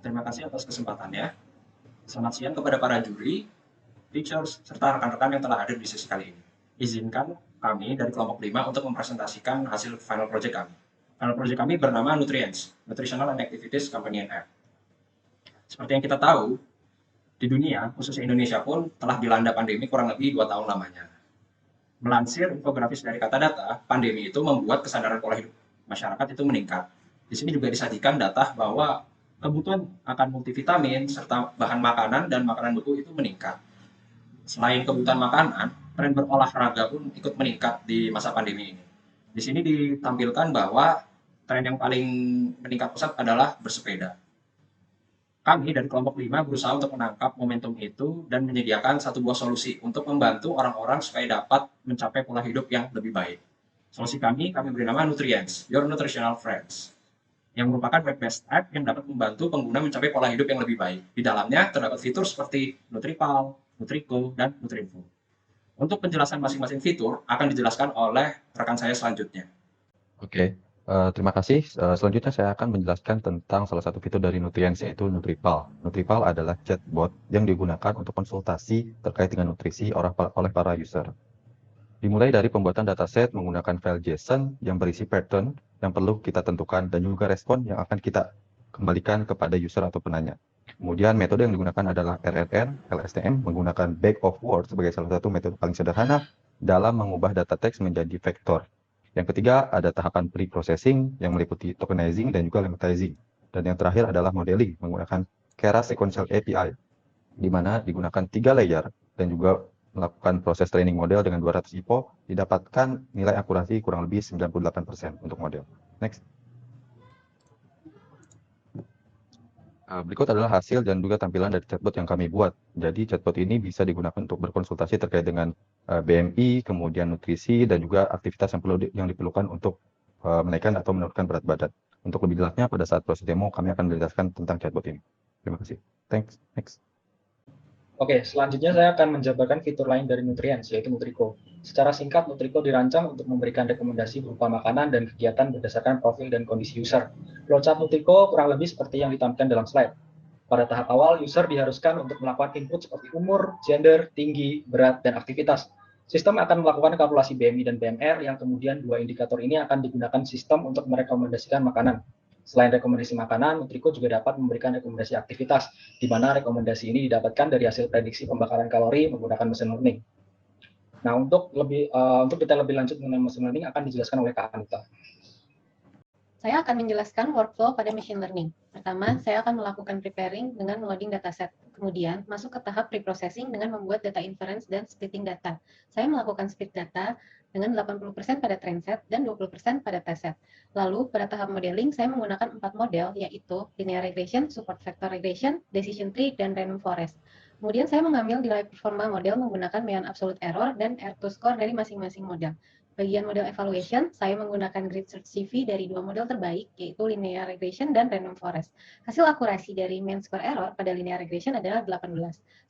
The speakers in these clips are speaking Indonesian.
Terima kasih atas kesempatannya. Selamat siang kepada para juri, teachers, serta rekan-rekan yang telah hadir di sesi kali ini. Izinkan kami dari kelompok 5 untuk mempresentasikan hasil final project kami. Final project kami bernama Nutrients, Nutritional and Activities Companion App. Seperti yang kita tahu, di dunia, khususnya Indonesia pun telah dilanda pandemi kurang lebih 2 tahun lamanya. Melansir infografis dari Kata Data, pandemi itu membuat kesadaran pola hidup masyarakat itu meningkat. Di sini juga disajikan data bahwa kebutuhan akan multivitamin serta bahan makanan dan makanan beku itu meningkat. Selain kebutuhan makanan, tren berolahraga pun ikut meningkat di masa pandemi ini. Di sini ditampilkan bahwa tren yang paling meningkat pesat adalah bersepeda. Kami dari kelompok 5 berusaha untuk menangkap momentum itu dan menyediakan satu buah solusi untuk membantu orang-orang supaya dapat mencapai pola hidup yang lebih baik. Solusi kami beri nama Nutrients, Your Nutritional Friends, yang merupakan web-based app yang dapat membantu pengguna mencapai pola hidup yang lebih baik. Di dalamnya terdapat fitur seperti Nutripal, Nutriko, dan Nutrinfo. Untuk penjelasan masing-masing fitur akan dijelaskan oleh rekan saya selanjutnya. Oke, terima kasih. Selanjutnya saya akan menjelaskan tentang salah satu fitur dari Nutrients, yaitu Nutripal. Nutripal adalah chatbot yang digunakan untuk konsultasi terkait dengan nutrisi oleh para user. Dimulai dari pembuatan dataset menggunakan file JSON yang berisi pattern yang perlu kita tentukan dan juga respon yang akan kita kembalikan kepada user atau penanya. Kemudian metode yang digunakan adalah RRR, LSTM, menggunakan bag of words sebagai salah satu metode paling sederhana dalam mengubah data teks menjadi vektor. Yang ketiga, ada tahapan pre-processing yang meliputi tokenizing dan juga lemmatizing. Dan yang terakhir adalah modeling menggunakan Keras Sequential API, di mana digunakan 3 layer dan juga melakukan proses training model dengan 200 IPO, didapatkan nilai akurasi kurang lebih 98% untuk model. Next. Berikut adalah hasil dan juga tampilan dari chatbot yang kami buat. Jadi chatbot ini bisa digunakan untuk berkonsultasi terkait dengan BMI, kemudian nutrisi, dan juga aktivitas yang diperlukan untuk menaikkan atau menurunkan berat badan. Untuk lebih jelasnya pada saat proses demo, kami akan menjelaskan tentang chatbot ini. Terima kasih. Thanks. Next. Oke, selanjutnya saya akan menjabarkan fitur lain dari Nutrients, yaitu Nutriko. Secara singkat, Nutriko dirancang untuk memberikan rekomendasi berupa makanan dan kegiatan berdasarkan profil dan kondisi user. Flowchart Nutriko kurang lebih seperti yang ditampilkan dalam slide. Pada tahap awal, user diharuskan untuk melakukan input seperti umur, gender, tinggi, berat, dan aktivitas. Sistem akan melakukan kalkulasi BMI dan BMR, yang kemudian dua indikator ini akan digunakan sistem untuk merekomendasikan makanan. Selain rekomendasi makanan, Nutriko juga dapat memberikan rekomendasi aktivitas, di mana rekomendasi ini didapatkan dari hasil prediksi pembakaran kalori menggunakan machine learning. Nah, untuk detail lebih lanjut mengenai machine learning akan dijelaskan oleh Kak Anita. Saya akan menjelaskan workflow pada machine learning. Pertama, saya akan melakukan preparing dengan loading dataset. Kemudian, masuk ke tahap pre-processing dengan membuat data inference dan splitting data. Saya melakukan split data dengan 80% pada train set dan 20% pada test set. Lalu, pada tahap modeling, saya menggunakan 4 model, yaitu linear regression, support vector regression, decision tree, dan random forest. Kemudian saya mengambil nilai performa model menggunakan mean absolute error dan R2 score dari masing-masing model. Bagian model evaluation, saya menggunakan grid search CV dari 2 model terbaik, yaitu linear regression dan random forest. Hasil akurasi dari mean score error pada linear regression adalah 18,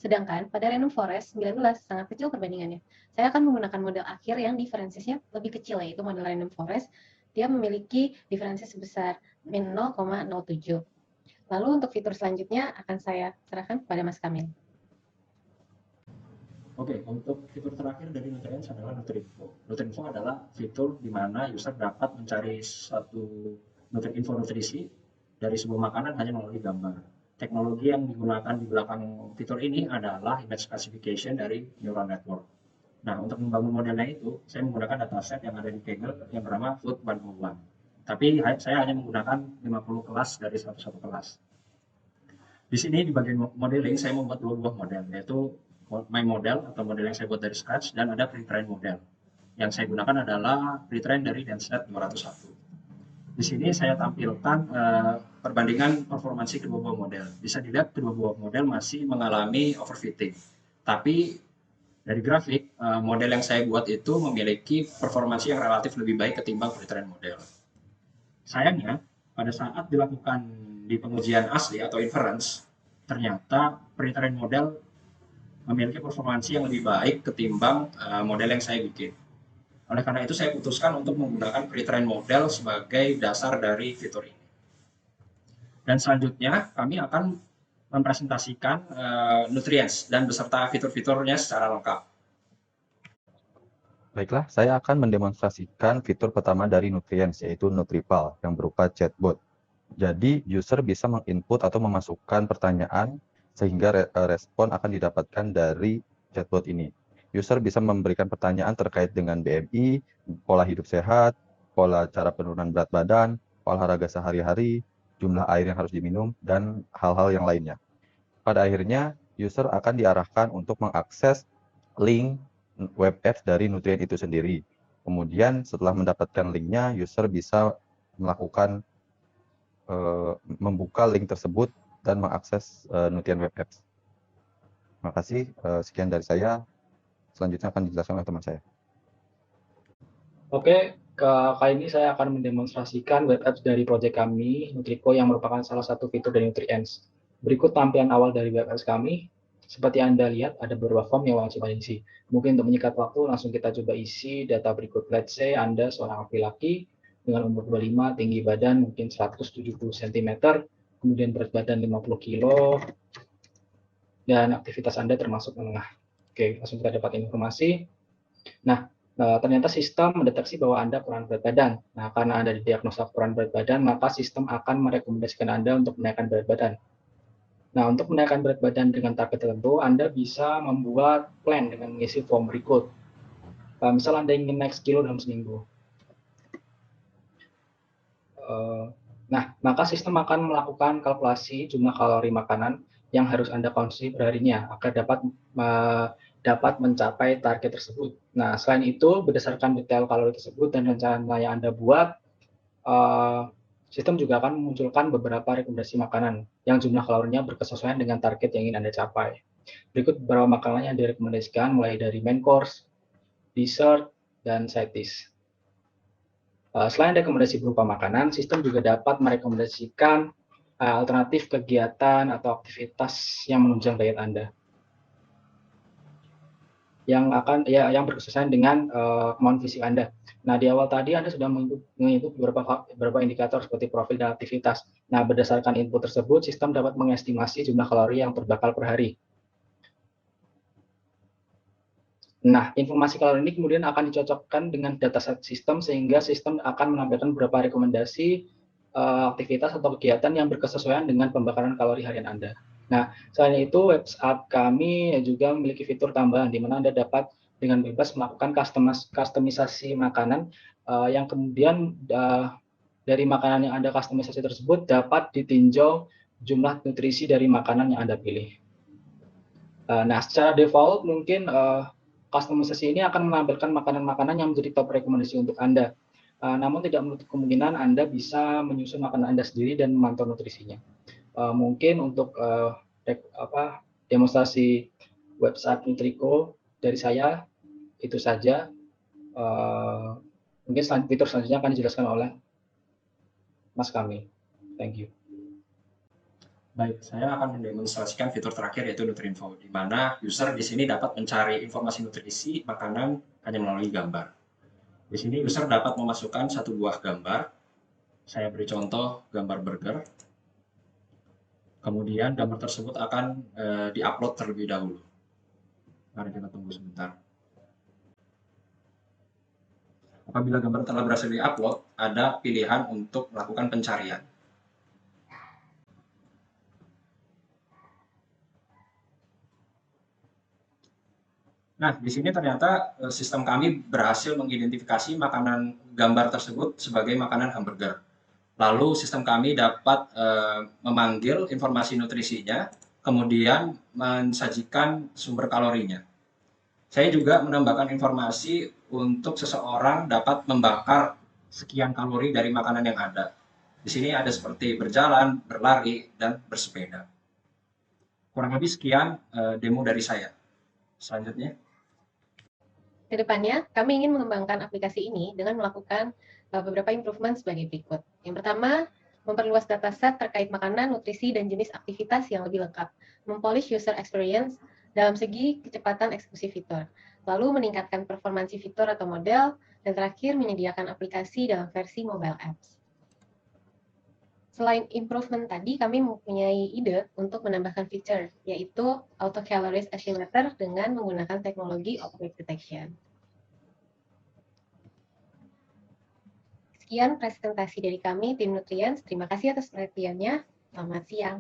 sedangkan pada random forest 19, sangat kecil perbandingannya. Saya akan menggunakan model akhir yang diferensiasinya lebih kecil, yaitu model random forest. Dia memiliki diferensi sebesar min 0,07. Lalu untuk fitur selanjutnya akan saya serahkan kepada Mas Kamil. Oke, untuk fitur terakhir dari Nutrients adalah Nutrinfo. Nutrinfo adalah fitur di mana user dapat mencari satu info nutrisi dari sebuah makanan hanya melalui gambar. Teknologi yang digunakan di belakang fitur ini adalah image classification dari neural network. Nah, untuk membangun modelnya itu, saya menggunakan dataset yang ada di Kaggle yang bernama Food 101. Tapi saya hanya menggunakan 50 kelas dari 101 kelas. Di sini di bagian modeling, saya membuat dua buah model, yaitu my model atau model yang saya buat dari scratch, dan ada pre-train model. Yang saya gunakan adalah pre-train dari Densnet 201. Di sini saya tampilkan perbandingan performansi kedua buah model. Bisa dilihat kedua buah model masih mengalami overfitting. Tapi dari grafik, model yang saya buat itu memiliki performansi yang relatif lebih baik ketimbang pre-train model. Sayangnya, pada saat dilakukan di pengujian asli atau inference, ternyata pre-train model memiliki performansi yang lebih baik ketimbang model yang saya bikin. Oleh karena itu saya putuskan untuk menggunakan pre-train model sebagai dasar dari fitur ini. Dan selanjutnya kami akan mempresentasikan Nutrients dan beserta fitur-fiturnya secara lengkap. Baiklah, saya akan mendemonstrasikan fitur pertama dari Nutrients, yaitu Nutripal, yang berupa chatbot. Jadi, user bisa menginput atau memasukkan pertanyaan, sehingga respon akan didapatkan dari chatbot ini. User bisa memberikan pertanyaan terkait dengan BMI, pola hidup sehat, pola cara penurunan berat badan, olahraga sehari-hari, jumlah air yang harus diminum, dan hal-hal yang lainnya. Pada akhirnya, user akan diarahkan untuk mengakses link web apps dari Nutrien itu sendiri. Kemudian setelah mendapatkan linknya, user bisa melakukan membuka link tersebut dan mengakses Nutrien web apps. Terima kasih. Sekian dari saya. Selanjutnya akan dijelaskan oleh teman saya. Oke, kali ini saya akan mendemonstrasikan web apps dari proyek kami, Nutriko, yang merupakan salah satu fitur dari Nutrients. Berikut tampilan awal dari web apps kami. Seperti Anda lihat, ada beberapa form yang wajib Anda isi. Mungkin untuk menyingkat waktu, langsung kita coba isi data berikut. Let's say Anda seorang laki-laki dengan umur 25, tinggi badan mungkin 170 cm, kemudian berat badan 50 kilo, dan aktivitas Anda termasuk menengah. Oke, langsung kita dapat informasi. Nah, ternyata sistem mendeteksi bahwa Anda kurang berat badan. Nah, karena Anda didiagnosa kurang berat badan, maka sistem akan merekomendasikan Anda untuk menaikkan berat badan. Nah, untuk menaikkan berat badan dengan target tertentu, Anda bisa membuat plan dengan mengisi form berikut. Misal Anda ingin naik sekilo dalam seminggu. Nah, maka sistem akan melakukan kalkulasi jumlah kalori makanan yang harus Anda konsumsi perharinya agar dapat mencapai target tersebut. Nah, selain itu, berdasarkan detail kalori tersebut dan rencana yang Anda buat, sistem juga akan memunculkan beberapa rekomendasi makanan yang jumlah kalorinya berkesesuaian dengan target yang ingin Anda capai. Berikut beberapa makanan yang direkomendasikan mulai dari main course, dessert, dan side dish. Selain rekomendasi berupa makanan, sistem juga dapat merekomendasikan alternatif kegiatan atau aktivitas yang menunjang diet Anda yang berkesesuaian dengan kemampuan fisik Anda. Nah, di awal tadi Anda sudah menginput beberapa indikator seperti profil dan aktivitas. Nah, berdasarkan input tersebut, sistem dapat mengestimasi jumlah kalori yang terbakar per hari. Nah, informasi kalori ini kemudian akan dicocokkan dengan dataset sistem sehingga sistem akan menampilkan beberapa rekomendasi aktivitas atau kegiatan yang berkesesuaian dengan pembakaran kalori harian Anda. Nah, selain itu, website kami juga memiliki fitur tambahan di mana Anda dapat dengan bebas melakukan kustomisasi makanan yang kemudian dari makanan yang Anda kustomisasi tersebut dapat ditinjau jumlah nutrisi dari makanan yang Anda pilih. Nah, secara default mungkin kustomisasi ini akan menampilkan makanan-makanan yang menjadi top rekomendasi untuk Anda. Namun tidak menutup kemungkinan Anda bisa menyusun makanan Anda sendiri dan memantau nutrisinya. Mungkin untuk demonstrasi website Nutriko dari saya itu saja. Mungkin fitur selanjutnya akan dijelaskan oleh Mas Kami. Thank you. Baik, saya akan mendemonstrasikan fitur terakhir yaitu Nutrinfo, di mana user di sini dapat mencari informasi nutrisi makanan hanya melalui gambar. Di sini user dapat memasukkan satu buah gambar. Saya beri contoh gambar burger. Kemudian gambar tersebut akan diupload terlebih dahulu. Mari kita tunggu sebentar. Apabila gambar telah berhasil diupload, ada pilihan untuk melakukan pencarian. Nah, di sini ternyata sistem kami berhasil mengidentifikasi makanan gambar tersebut sebagai makanan hamburger. Lalu sistem kami dapat memanggil informasi nutrisinya, kemudian mensajikan sumber kalorinya. Saya juga menambahkan informasi untuk seseorang dapat membakar sekian kalori dari makanan yang ada. Di sini ada seperti berjalan, berlari, dan bersepeda. Kurang lebih sekian demo dari saya. Selanjutnya. Kedepannya, kami ingin mengembangkan aplikasi ini dengan melakukan beberapa improvement sebagai berikut. Yang pertama, memperluas dataset terkait makanan, nutrisi, dan jenis aktivitas yang lebih lengkap. Mempolish user experience dalam segi kecepatan eksekusi fitur. Lalu meningkatkan performansi fitur atau model. Dan terakhir, menyediakan aplikasi dalam versi mobile apps. Selain improvement tadi, kami mempunyai ide untuk menambahkan feature, yaitu auto calories estimator dengan menggunakan teknologi object detection. Sekian presentasi dari kami, tim Nutriens. Terima kasih atas perhatiannya. Selamat siang.